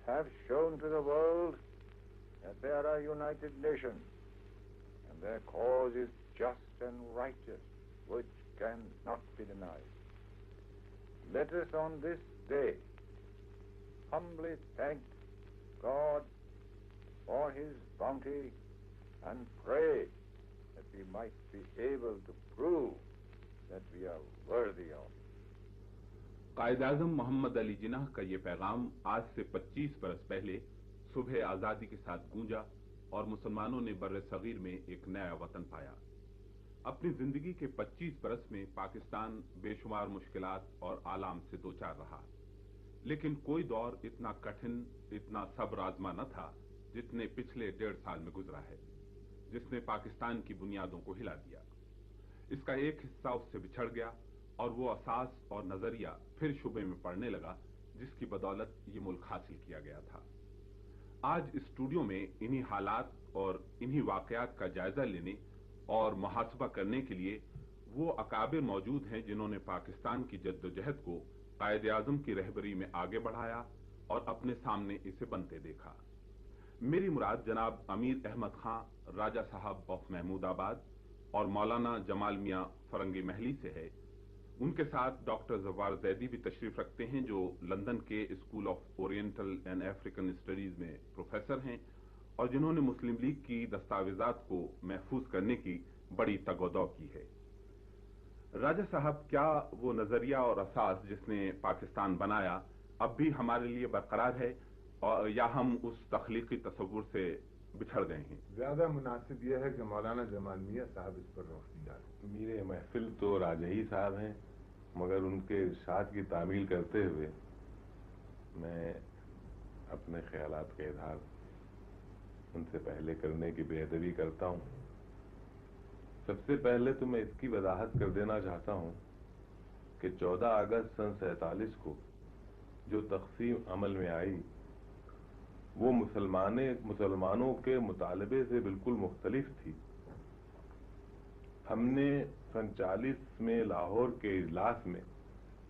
have shown to the world that they are a united nation, and their cause is just and righteous, which cannot be denied. Let us on this day humbly thank God for his bounty and pray that we might be able to prove that we are worthy of it. قائد-اعظم محمد علی جناح کا یہ پیغام آج سے 25 برس پہلے صبح آزادی کے ساتھ گونجا اور مسلمانوں نے بر صغیر میں ایک نیا وطن پایا۔ اپنی زندگی کے 25 برس میں پاکستان بے شمار مشکلات اور آلام سے دوچار رہا، لیکن کوئی دور اتنا کٹھن، اتنا صبر آزما نہ تھا جتنے پچھلے 1.5 سال میں گزرا ہے، جس نے پاکستان کی بنیادوں کو ہلا دیا۔ اس کا ایک حصہ اس سے بچھڑ گیا اور وہ اساس اور نظریہ پھر شبے میں پڑنے لگا جس کی بدولت یہ ملک حاصل کیا گیا تھا۔ آج اسٹوڈیو میں انہی حالات اور انہی واقعات کا جائزہ لینے اور محاسبہ کرنے کے لیے وہ اکابر موجود ہیں جنہوں نے پاکستان کی جدوجہد کو قائد اعظم کی رہبری میں آگے بڑھایا اور اپنے سامنے اسے بنتے دیکھا۔ میری مراد جناب امیر احمد خان راجہ صاحب آف محمود آباد اور مولانا جمال میاں فرنگی محلی سے ہے۔ ان کے ساتھ ڈاکٹر زوار زیدی بھی تشریف رکھتے ہیں جو لندن کے school of oriental and African studies میں پروفیسر ہیں اور جنہوں نے مسلم لیگ کی دستاویزات کو محفوظ کرنے کی بڑی تگ و دو کی ہے۔ راجہ صاحب، کیا وہ نظریہ اور اساس جس نے پاکستان بنایا اب بھی ہمارے لیے برقرار ہے یا ہم اس تخلیقی تصور سے بچھڑ گئے ہیں؟ زیادہ مناسب یہ ہے کہ مولانا جمال میاں صاحب اس پر روشنی ڈالیں۔ امیر محفل تو راجہ ہی صاحب ہیں، مگر ان کے ارشاد کی تعمیل کرتے ہوئے میں اپنے خیالات کا اظہار ان سے پہلے کرنے کی بے ادبی کرتا ہوں۔ سب سے پہلے تو میں اس کی وضاحت کر دینا چاہتا ہوں کہ 14 اگست سن 47 کو جو تقسیم عمل میں آئی وہ مسلمانوں کے مطالبے سے بالکل مختلف تھی۔ ہم نے سن 40 میں لاہور کے اجلاس میں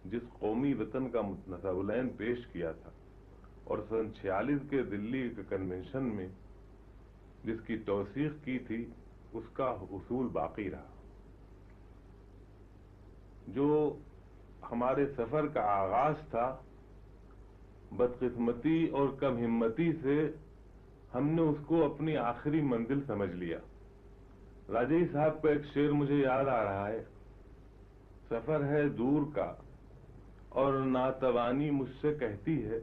جس قومی وطن کا نصب پیش کیا تھا اور سن 46 کے دلی کے کنونشن میں جس کی توثیق کی تھی اس کا اصول باقی رہا۔ جو ہمارے سفر کا آغاز تھا، بدقسمتی اور کم ہمتی سے ہم نے اس کو اپنی آخری منزل سمجھ لیا۔ راجہ صاحب کا ایک شعر مجھے یاد آ رہا ہے، سفر ہے دور کا اور ناتوانی مجھ سے کہتی ہے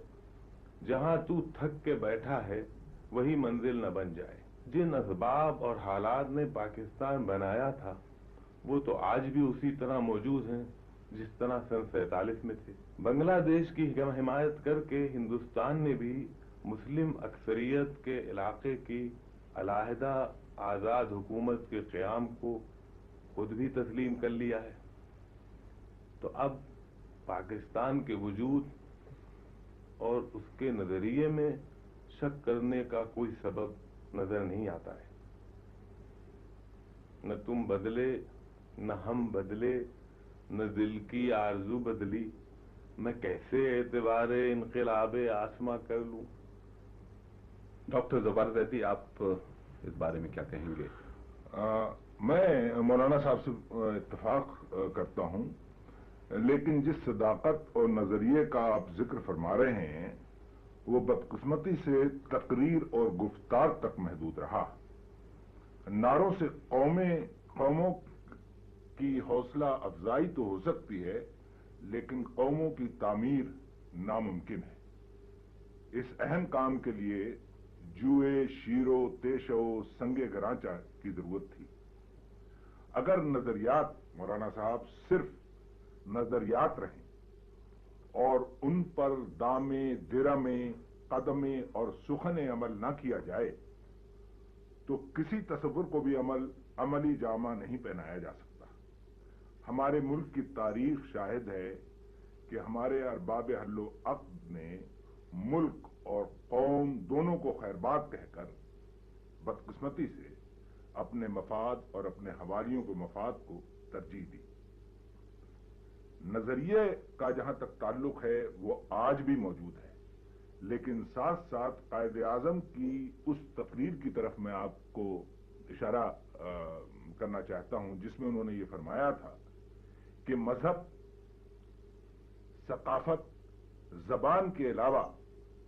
جہاں تو تھک کے بیٹھا ہے وہی منزل نہ بن جائے۔ جن اسباب اور حالات نے پاکستان بنایا تھا وہ تو آج بھی اسی طرح موجود ہیں جس طرح سن 47 میں تھے۔ بنگلہ دیش کی حمایت کر کے ہندوستان نے بھی مسلم اکثریت کے علاقے کی علیحدہ آزاد حکومت کے قیام کو خود بھی تسلیم کر لیا ہے۔ تو اب پاکستان کے وجود اور اس کے نظریے میں شک کرنے کا کوئی سبب نظر نہیں آتا ہے۔ نہ تم بدلے نہ ہم بدلے نہ دل کی آرزو بدلی، میں کیسے اعتبار انقلاب آسما کر لوں۔ ڈاکٹر زوار زیدی، آپ اس بارے میں کیا کہیں گے؟ میں مولانا صاحب سے اتفاق کرتا ہوں، لیکن جس صداقت اور نظریے کا آپ ذکر فرما رہے ہیں وہ بدقسمتی سے تقریر اور گفتار تک محدود رہا۔ نعروں سے قوموں کی حوصلہ افزائی تو ہو سکتی ہے، لیکن قوموں کی تعمیر ناممکن ہے۔ اس اہم کام کے لیے جوئے، شیرو، تیشو، سنگ گرانچہ کی ضرورت تھی۔ اگر نظریات مولانا صاحب صرف نظریات رہیں اور ان پر دامے، درمے، قدمے اور سخن عمل نہ کیا جائے تو کسی تصور کو بھی عملی جامہ نہیں پہنایا جا سکتا۔ ہمارے ملک کی تاریخ شاہد ہے کہ ہمارے ارباب حل و عقد نے ملک اور قوم دونوں کو خیرباد کہہ کر بدقسمتی سے اپنے مفاد اور اپنے حوالیوں کے مفاد کو ترجیح دی۔ نظریے کا جہاں تک تعلق ہے وہ آج بھی موجود ہے، لیکن ساتھ ساتھ قائد اعظم کی اس تقریر کی طرف میں آپ کو اشارہ کرنا چاہتا ہوں جس میں انہوں نے یہ فرمایا تھا کہ مذہب، ثقافت، زبان کے علاوہ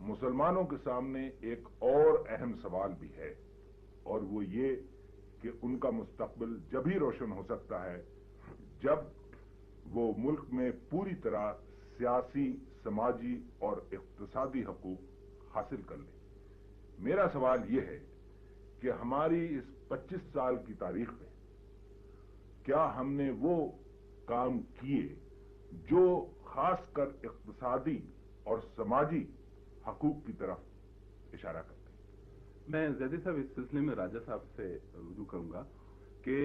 مسلمانوں کے سامنے ایک اور اہم سوال بھی ہے، اور وہ یہ کہ ان کا مستقبل جب ہی روشن ہو سکتا ہے جب وہ ملک میں پوری طرح سیاسی، سماجی اور اقتصادی حقوق حاصل کر لیں۔ میرا سوال یہ ہے کہ ہماری اس 25 سال کی تاریخ میں کیا ہم نے وہ کام کیے جو خاص کر اقتصادی اور سماجی حقوق کی طرف اشارہ کرتے ہیں؟ میں زیدی صاحب اس سلسلے میں راجہ صاحب سے رجوع کروں گا کہ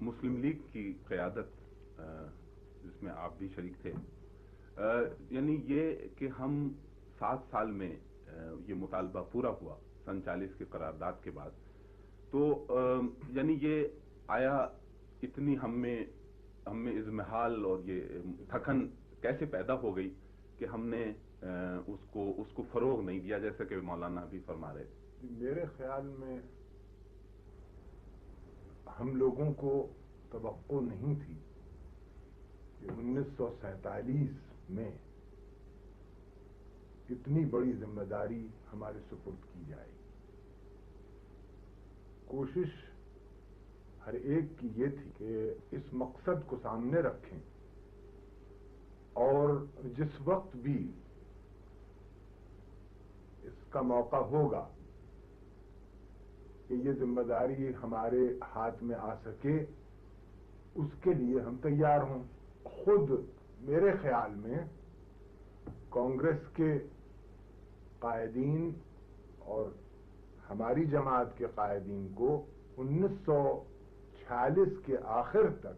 مسلم لیگ کی قیادت جس میں آپ بھی شریک تھے، یعنی یہ کہ ہم 7 سال میں یہ مطالبہ پورا ہوا سن 40 کی قرارداد کے بعد، تو یعنی یہ آیا اتنی ہم میں اضمحال اور یہ تھکن کیسے پیدا ہو گئی کہ ہم نے اس کو فروغ نہیں دیا، جیسے کہ مولانا بھی فرما رہے تھے؟ میرے خیال میں ہم لوگوں کو توقع نہیں تھی کہ 1947 میں اتنی بڑی ذمہ داری ہمارے سپرد کی جائے۔ کوشش ہر ایک کی یہ تھی کہ اس مقصد کو سامنے رکھیں اور جس وقت بھی اس کا موقع ہوگا کہ یہ ذمہ داری ہمارے ہاتھ میں آ سکے اس کے لیے ہم تیار ہوں۔ خود میرے خیال میں کانگریس کے قائدین اور ہماری جماعت کے قائدین کو 1946 کے آخر تک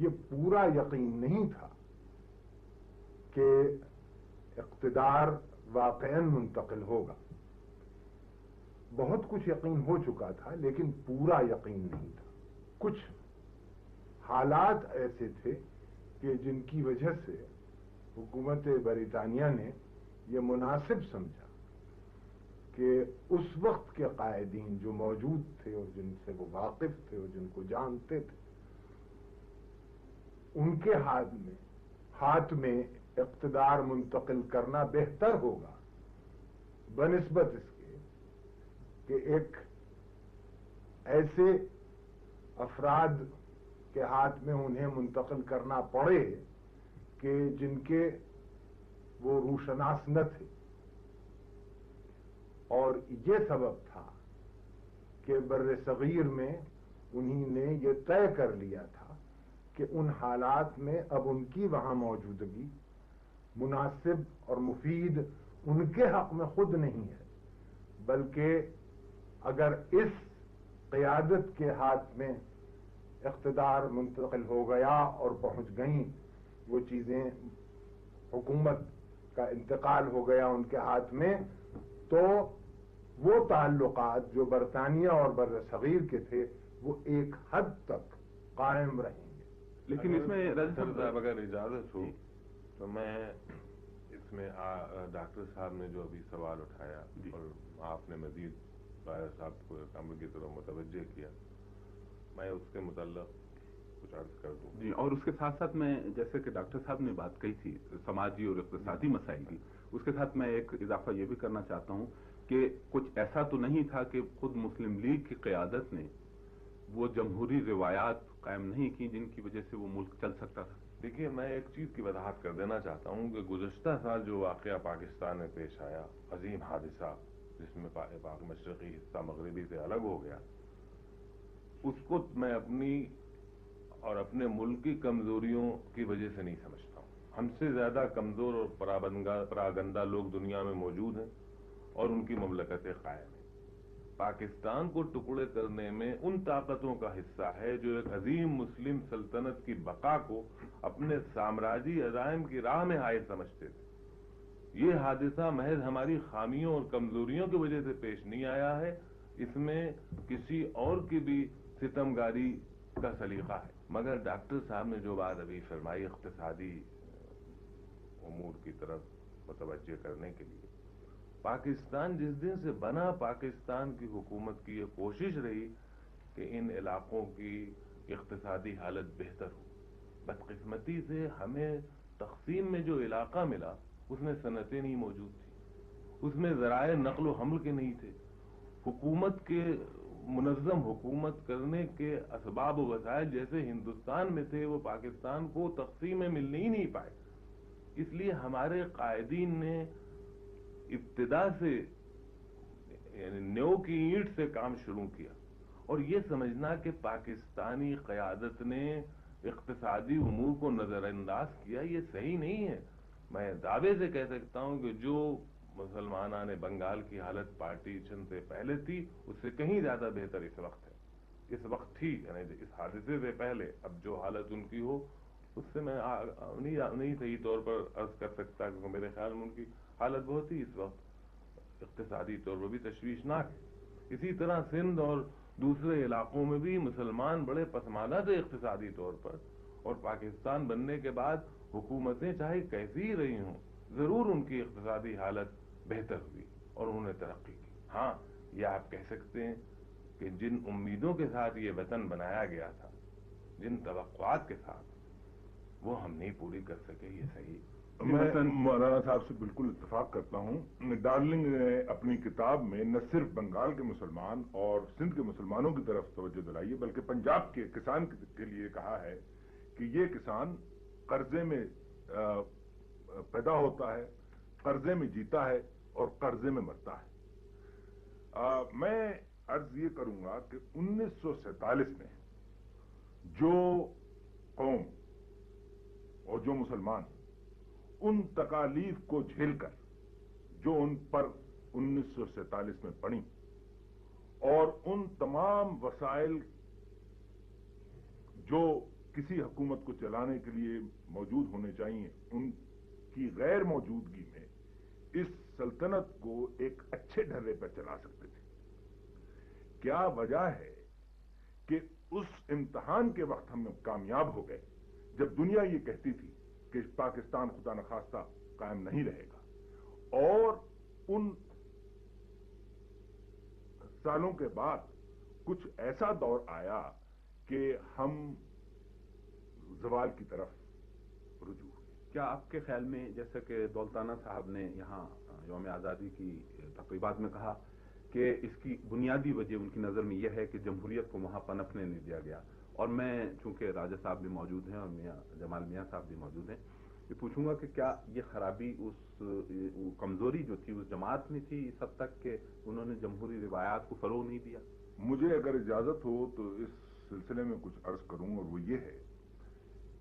یہ پورا یقین نہیں تھا کہ اقتدار واقعاً منتقل ہوگا۔ بہت کچھ یقین ہو چکا تھا لیکن پورا یقین نہیں تھا۔ کچھ حالات ایسے تھے کہ جن کی وجہ سے حکومت بریٹانیہ نے یہ مناسب سمجھا کہ اس وقت کے قائدین جو موجود تھے اور جن سے وہ واقف تھے اور جن کو جانتے تھے، ان کے ہاتھ میں اقتدار منتقل کرنا بہتر ہوگا بنسبت اس کے کہ ایک ایسے افراد کے ہاتھ میں انہیں منتقل کرنا پڑے کہ جن کے وہ روشناس نہ تھے۔ اور یہ سبب تھا کہ بر صغیر میں انہی نے یہ طے کر لیا تھا کہ ان حالات میں اب ان کی وہاں موجودگی مناسب اور مفید ان کے حق میں خود نہیں ہے، بلکہ اگر اس قیادت کے ہاتھ میں اقتدار منتقل ہو گیا اور پہنچ گئیں وہ چیزیں، حکومت کا انتقال ہو گیا ان کے ہاتھ میں، تو وہ تعلقات جو برطانیہ اور بر صغیر کے تھے وہ ایک حد تک قائم رہیں گے۔ لیکن اس میں صاحب اگر اجازت ہو تو میں اس میں ڈاکٹر صاحب نے جو ابھی سوال اٹھایا اور آپ نے مزید راجہ صاحب کو امر کی طرف متوجہ کیا، میں اس کے متعلق کچھ عرض کر دوں۔ جی، اور اس کے ساتھ ساتھ میں جیسے کہ ڈاکٹر صاحب نے بات کہی تھی سماجی اور اقتصادی مسائل کی، اس کے ساتھ میں ایک اضافہ یہ بھی کرنا چاہتا ہوں کہ کچھ ایسا تو نہیں تھا کہ خود مسلم لیگ کی قیادت نے وہ جمہوری روایات قائم نہیں کی جن کی وجہ سے وہ ملک چل سکتا تھا۔ دیکھیے، میں ایک چیز کی وضاحت کر دینا چاہتا ہوں کہ گزشتہ سال جو واقعہ پاکستان میں پیش آیا، عظیم حادثہ جس میں پاک مشرقی حصہ مغربی سے الگ ہو گیا، اس کو میں اپنی اور اپنے ملک کی کمزوریوں کی وجہ سے نہیں سمجھتا ہوں۔ ہم سے زیادہ کمزور اور پراگندہ لوگ دنیا میں موجود ہیں اور ان کی مملکتیں قائم ہیں۔ پاکستان کو ٹکڑے کرنے میں ان طاقتوں کا حصہ ہے جو ایک عظیم مسلم سلطنت کی بقا کو اپنے سامراجی عزائم کی راہ میں حائل سمجھتے تھے۔ یہ حادثہ محض ہماری خامیوں اور کمزوریوں کی وجہ سے پیش نہیں آیا ہے، اس میں کسی اور کی بھی ستمگاری کا سلیقہ ہے۔ مگر ڈاکٹر صاحب نے جو بات ابھی فرمائی اقتصادی امور کی طرف متوجہ کرنے کے لیے۔ پاکستان جس دن سے بنا، پاکستان کی حکومت کی یہ کوشش رہی کہ ان علاقوں کی اقتصادی حالت بہتر ہو۔ بدقسمتی سے ہمیں تقسیم میں جو علاقہ ملا اس میں صنعتیں نہیں موجود تھیں، اس میں ذرائع نقل و حمل کے نہیں تھے، حکومت کے منظم حکومت کرنے کے اسباب و وسائل جیسے ہندوستان میں تھے وہ پاکستان کو تقسیم میں ملنے ہی نہیں پائے۔ اس لیے ہمارے قائدین نے ابتدا سے یعنی نیو کی اینٹ سے کام شروع کیا، اور یہ سمجھنا کہ پاکستانی قیادت نے اقتصادی امور کو نظر انداز کیا یہ صحیح نہیں ہے۔ میں دعوے سے کہہ سکتا ہوں کہ جو مسلمانان بنگال کی حالت پارٹیشن سے پہلے تھی اس سے کہیں زیادہ بہتر اس وقت ہے، اس وقت تھی، یعنی اس حادثے سے پہلے اب جو حالت ان کی ہو اس سے میں نہیں صحیح طور پر عرض کر سکتا، کیونکہ میرے خیال میں ان کی حالت بہت ہی اس وقت اقتصادی طور پر بھی تشویشناک ہے۔ اسی طرح سندھ اور دوسرے علاقوں میں بھی مسلمان بڑے پسماندہ تھے اقتصادی طور پر، اور پاکستان بننے کے بعد حکومتیں چاہے کیسی ہی رہی ہوں ضرور ان کی اقتصادی حالت بہتر ہوئی اور انہوں نے ترقی کی۔ ہاں، یہ آپ کہہ سکتے ہیں کہ جن امیدوں کے ساتھ یہ وطن بنایا گیا تھا، جن توقعات کے ساتھ، وہ ہم نہیں پوری کر سکے، یہ صحیح۔ میں مولانا صاحب سے بالکل اتفاق کرتا ہوں۔ ڈارلنگ نے اپنی کتاب میں نہ صرف بنگال کے مسلمان اور سندھ کے مسلمانوں کی طرف توجہ دلائی ہے بلکہ پنجاب کے کسان کے لیے کہا ہے کہ یہ کسان قرضے میں پیدا ہوتا ہے، قرضے میں جیتا ہے اور قرضے میں مرتا ہے۔ میں عرض یہ کروں گا کہ 1947 میں جو قوم اور جو مسلمان ان تکالیف کو جھیل کر جو ان پر 1947 میں پڑی اور ان تمام وسائل جو کسی حکومت کو چلانے کے لیے موجود ہونے چاہیے ان کی غیر موجودگی میں اس سلطنت کو ایک اچھے ڈھرے پر چلا سکتے تھے۔ کیا وجہ ہے کہ اس امتحان کے وقت ہم کامیاب ہو گئے جب دنیا یہ کہتی تھی کہ پاکستان خدا نخواستہ قائم نہیں رہے گا، اور ان سالوں کے بعد کچھ ایسا دور آیا کہ ہم زوال کی طرف رجوع ہوئے۔ کیا آپ کے خیال میں، جیسا کہ دولتانہ صاحب نے یہاں یوم آزادی کی تقریبات میں کہا کہ اس کی بنیادی وجہ ان کی نظر میں یہ ہے کہ جمہوریت کو وہاں پنپنے نہیں دیا گیا، اور میں چونکہ راجہ صاحب بھی موجود ہیں اور میاں جمال میاں صاحب بھی موجود ہیں، یہ پوچھوں گا کہ کیا یہ خرابی اس کمزوری جو تھی اس جماعت میں تھی اس حد تک کہ انہوں نے جمہوری روایات کو فروغ نہیں دیا؟ مجھے اگر اجازت ہو تو اس سلسلے میں کچھ عرض کروں، اور وہ یہ ہے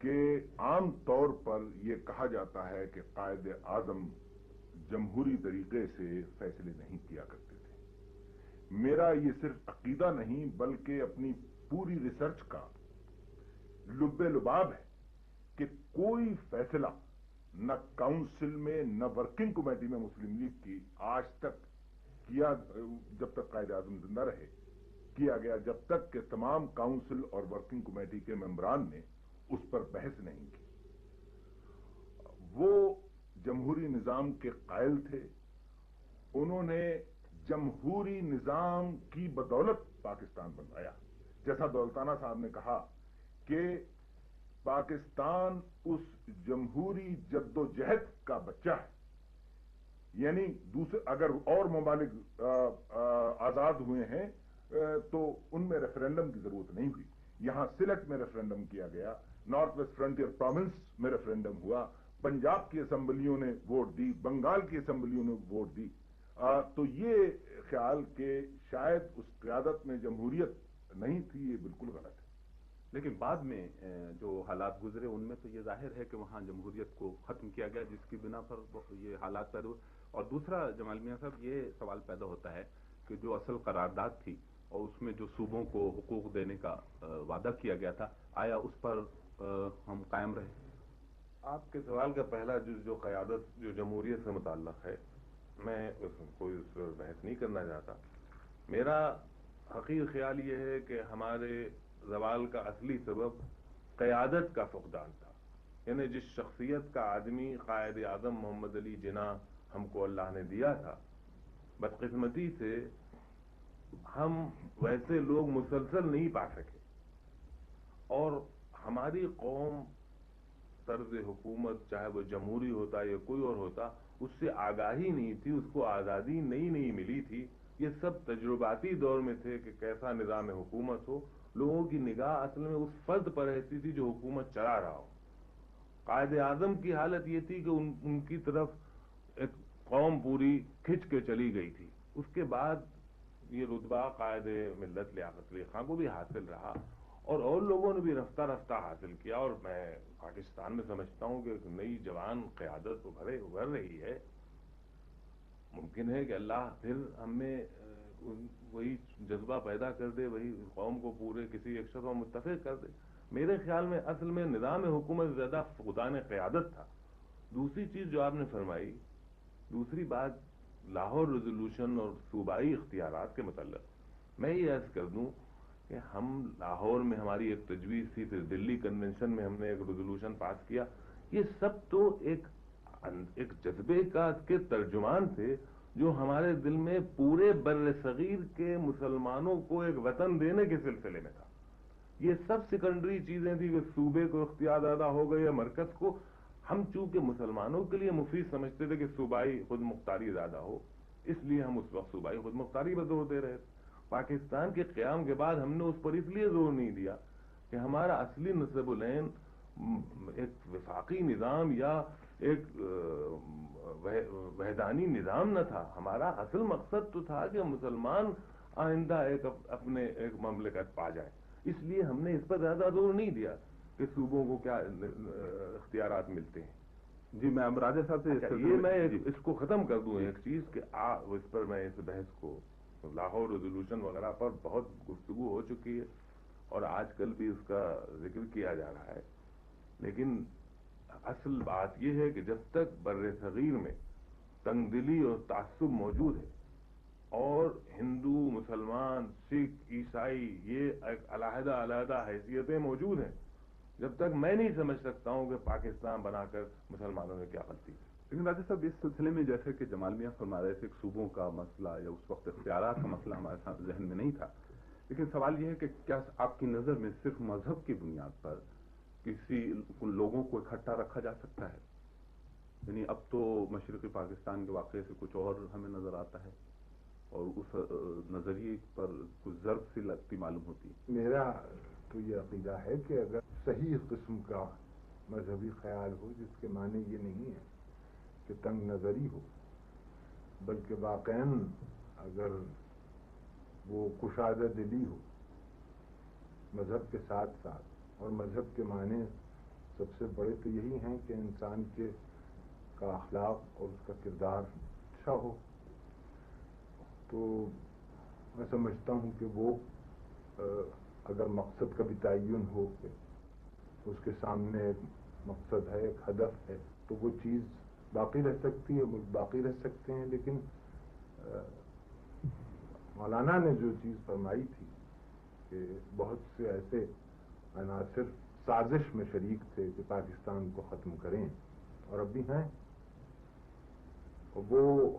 کہ عام طور پر یہ کہا جاتا ہے کہ قائد اعظم جمہوری طریقے سے فیصلے نہیں کیا کرتے تھے۔ میرا یہ صرف عقیدہ نہیں بلکہ اپنی پوری ریسرچ کا لب لباب ہے کہ کوئی فیصلہ نہ کاؤنسل میں نہ ورکنگ کمیٹی میں مسلم لیگ کی آج تک کیا، جب تک قائد اعظم زندہ رہے کیا گیا، جب تک کہ تمام کاؤنسل اور ورکنگ کمیٹی کے ممبران نے اس پر بحث نہیں کی۔ وہ جمہوری نظام کے قائل تھے، انہوں نے جمہوری نظام کی بدولت پاکستان بنوایا۔ جیسا دولتانہ صاحب نے کہا کہ پاکستان اس جمہوری جد و جہد کا بچہ ہے، یعنی دوسرے اگر اور ممالک آزاد ہوئے ہیں تو ان میں ریفرینڈم کی ضرورت نہیں ہوئی۔ یہاں سلیکٹ میں ریفرینڈم کیا گیا، نارتھ ویسٹ فرنٹیئر پروونس میں ریفرینڈم ہوا، پنجاب کی اسمبلیوں نے ووٹ دی، بنگال کی اسمبلیوں نے ووٹ دی۔ تو یہ خیال کہ شاید اس قیادت میں جمہوریت نہیں تھی، یہ بالکل غلط ہے۔ لیکن بعد میں جو حالات گزرے ان میں تو یہ ظاہر ہے کہ وہاں جمہوریت کو ختم کیا گیا، جس کی بنا پر یہ حالات پیدا ہوئے۔ اور دوسرا جمال میاں صاحب، یہ سوال پیدا ہوتا ہے کہ جو اصل قرارداد تھی اور اس میں جو صوبوں کو حقوق دینے کا وعدہ کیا گیا تھا، آیا اس پر ہم قائم رہے؟ آپ کے سوال کا پہلا جو قیادت جو جمہوریت سے متعلق ہے، میں کوئی اس پر بحث نہیں کرنا چاہتا۔ میرا حقیقی خیال یہ ہے کہ ہمارے زوال کا اصلی سبب قیادت کا فقدان تھا۔ یعنی جس شخصیت کا آدمی قائد اعظم محمد علی جناح ہم کو اللہ نے دیا تھا، بدقسمتی سے ہم ویسے لوگ مسلسل نہیں پا سکے، اور ہماری قوم طرز حکومت چاہے وہ جمہوری ہوتا یا کوئی اور ہوتا، اس سے آگاہی نہیں تھی، اس کو آزادی نئی ملی تھی، یہ سب تجرباتی دور میں تھے کہ کیسا نظام حکومت ہو، لوگوں کی نگاہ اصل میں اس فرد پر رہتی تھی جو حکومت چلا رہا ہو۔ قائد اعظم کی حالت یہ تھی کہ ان کی طرف ایک قوم پوری کھچ کے چلی گئی تھی، اس کے بعد یہ رتبہ قائد ملت لیاقت علی خان کو بھی حاصل رہا، اور لوگوں نے بھی رفتہ رفتہ حاصل کیا، اور میں پاکستان میں سمجھتا ہوں کہ ایک نئی جوان قیادت ابھر رہی ہے۔ ممکن ہے کہ اللہ پھر ہم میں وہی جذبہ پیدا کر دے، وہی قوم کو پورے کسی ایک شخص میں متفق کر دے۔ میرے خیال میں اصل میں نظام حکومت زیادہ فقدان قیادت تھا۔ دوسری چیز جو آپ نے فرمائی، دوسری بات لاہور ریزولوشن اور صوبائی اختیارات کے متعلق، میں یہ عرض کر دوں کہ ہم لاہور میں ہماری ایک تجویز تھی، پھر دلی کنونشن میں ہم نے ایک ریزولوشن پاس کیا، یہ سب تو ایک جذبے کے ترجمان تھے جو ہمارے دل میں پورے بر صغیر کے مسلمانوں کو ایک وطن دینے کے سلسلے میں تھا۔ یہ سب سیکنڈری چیزیں تھی کہ صوبے کو اختیار زیادہ ہو گئے یا مرکز کو، ہم چونکہ مسلمانوں کے لیے مفید سمجھتے تھے کہ صوبائی خود مختاری زیادہ ہو، اس لیے ہم اس وقت صوبائی خود مختاری پر زور دے رہے تھے۔ پاکستان کے قیام کے بعد ہم نے اس پر اس لیے زور نہیں دیا کہ ہمارا اصلی نصب العین ایک وفاقی نظام یا ایک وحدانی نظام نہ تھا، ہمارا اصل مقصد تو تھا کہ مسلمان آئندہ اپنے ایک مملکت پا جائیں، اس لیے ہم نے اس پر زیادہ زور نہیں دیا کہ صوبوں کو کیا اختیارات ملتے ہیں۔ جی، میں اب راجہ صاحب سے یہ میں اس کو ختم کر دوں ایک چیز کہ اس پر میں اس بحث کو لاہور ریزولوشن وغیرہ پر بہت گفتگو ہو چکی ہے اور آج کل بھی اس کا ذکر کیا جا رہا ہے، لیکن اصل بات یہ ہے کہ جب تک بر صغیر میں تنگ دلی اور تعصب موجود ہے اور ہندو مسلمان سکھ عیسائی یہ ایک علیحدہ حیثیتیں موجود ہیں، جب تک میں نہیں سمجھ سکتا ہوں کہ پاکستان بنا کر مسلمانوں نے کیا غلطی کی۔ لیکن راجہ صاحب، اس سلسلے میں جیسے کہ جمال میاں فرما رہے تھے کہ صوبوں کا مسئلہ یا اس وقت اختیارات کا مسئلہ ہمارے ساتھ ذہن میں نہیں تھا، لیکن سوال یہ ہے کہ کیا آپ کی نظر میں صرف مذہب کی بنیاد پر کسی لوگوں کو اکٹھا رکھا جا سکتا ہے؟ یعنی اب تو مشرقی پاکستان کے واقعے سے کچھ اور ہمیں نظر آتا ہے اور اس نظریے پر کچھ ضرب سی لگتی معلوم ہوتی ہے۔ میرا تو یہ عقیدہ ہے کہ اگر صحیح قسم کا مذہبی خیال ہو، جس کے معنی یہ نہیں ہے کہ تنگ نظری ہو، بلکہ واقعاً اگر وہ کشادہ دلی ہو مذہب کے ساتھ ساتھ، اور مذہب کے معنی سب سے بڑے تو یہی ہیں کہ انسان کا اخلاق اور اس کا کردار اچھا ہو، تو میں سمجھتا ہوں کہ وہ اگر مقصد کا بھی تعین ہو کہ اس کے سامنے ایک مقصد ہے، ایک ہدف ہے، تو وہ چیز باقی رہ سکتی ہے، ملک باقی رہ سکتے ہیں۔ لیکن مولانا نے جو چیز فرمائی تھی کہ بہت سے ایسے عناصر سازش میں شریک تھے کہ پاکستان کو ختم کریں، اور اب بھی ہیں، اور وہ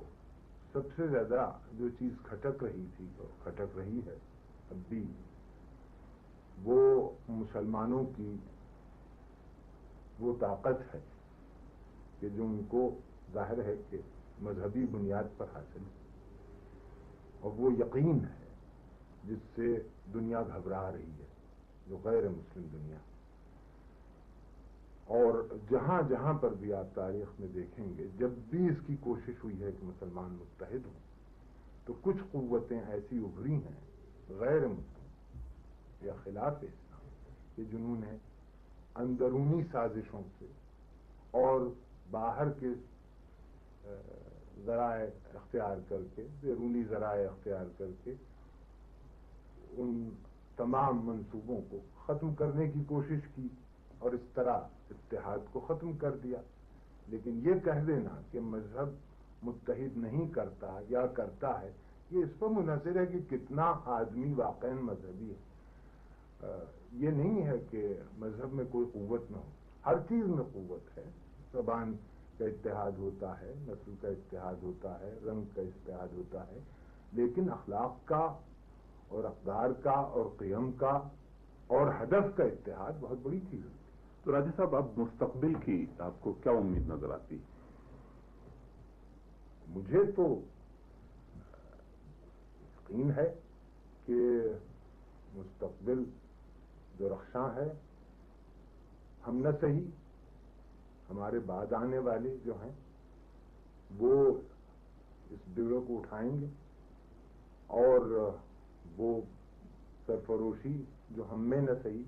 سب سے زیادہ جو چیز کھٹک رہی تھی اور کھٹک رہی ہے اب بھی، وہ مسلمانوں کی وہ طاقت ہے کہ جو ان کو ظاہر ہے کہ مذہبی بنیاد پر حاصل ہے، اور وہ یقین ہے جس سے دنیا گھبرا رہی ہے، جو غیر مسلم دنیا، اور جہاں جہاں پر بھی آپ تاریخ میں دیکھیں گے، جب بھی اس کی کوشش ہوئی ہے کہ مسلمان متحد ہوں، تو کچھ قوتیں ایسی ابھری ہیں غیر مسلم یا خلاف اسلام، یہ جنون ہے اندرونی سازشوں سے اور باہر کے ذرائع اختیار کر کے، بیرونی ذرائع اختیار کر کے ان تمام منصوبوں کو ختم کرنے کی کوشش کی اور اس طرح اتحاد کو ختم کر دیا۔ لیکن یہ کہہ دینا کہ مذہب متحد نہیں کرتا یا کرتا ہے، یہ اس پر منحصر ہے کہ کتنا آدمی واقعاً مذہبی ہے۔ یہ نہیں ہے کہ مذہب میں کوئی قوت نہ ہو، ہر چیز میں قوت ہے. زبان کا اتحاد ہوتا ہے، نسل کا اتحاد ہوتا ہے، رنگ کا اتحاد ہوتا ہے، لیکن اخلاق کا اور اقدار کا اور قیم کا اور ہدف کا اتحاد بہت بڑی چیز ہوتی ہے. تو راجہ صاحب، اب مستقبل کی آپ کو کیا امید نظر آتی؟ مجھے تو یقین ہے کہ مستقبل جو رخشاں ہے. ہم نہ صحیح، ہمارے بعد آنے والے جو ہیں وہ اس بیڑے کو اٹھائیں گے، اور وہ سرفروشی جو ہم میں نہ صحیح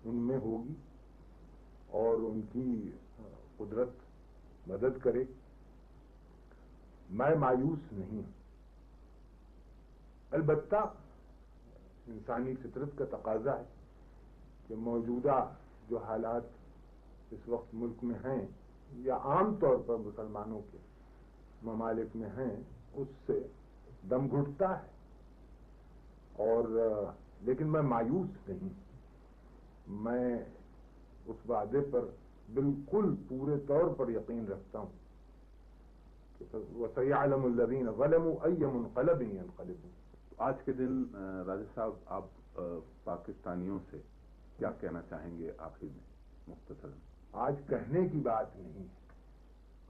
ان میں ہوگی، اور ان کی قدرت مدد کرے. میں مایوس نہیں ہوں. البتہ انسانی فطرت کا تقاضا ہے کہ موجودہ جو حالات اس وقت ملک میں ہیں یا عام طور پر مسلمانوں کے ممالک میں ہیں، اس سے دم گھٹتا ہے. اور لیکن میں مایوس نہیں. میں اس وعدے پر بالکل پورے طور پر یقین رکھتا ہوں کہ وَسَيَعْلَمُ الَّذِينَ ظَلَمُوا أَيَّ مُنْقَلَبٍ يَنْقَلِبُونَ. آج کے دن راجہ صاحب، آپ پاکستانیوں سے کیا کہنا چاہیں گے آخر میں مختصراً؟ آج کہنے کی بات نہیں ہے،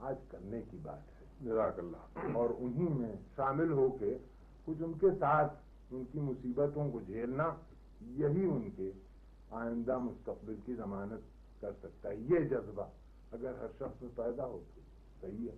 آج کرنے کی بات ہے. جزاک اللہ. اور انہی میں شامل ہو کے کچھ ان کے ساتھ ان کی مصیبتوں کو جھیلنا، یہی ان کے آئندہ مستقبل کی ضمانت کر سکتا ہے. یہ جذبہ اگر ہر شخص میں پیدا ہو تو صحیح ہے.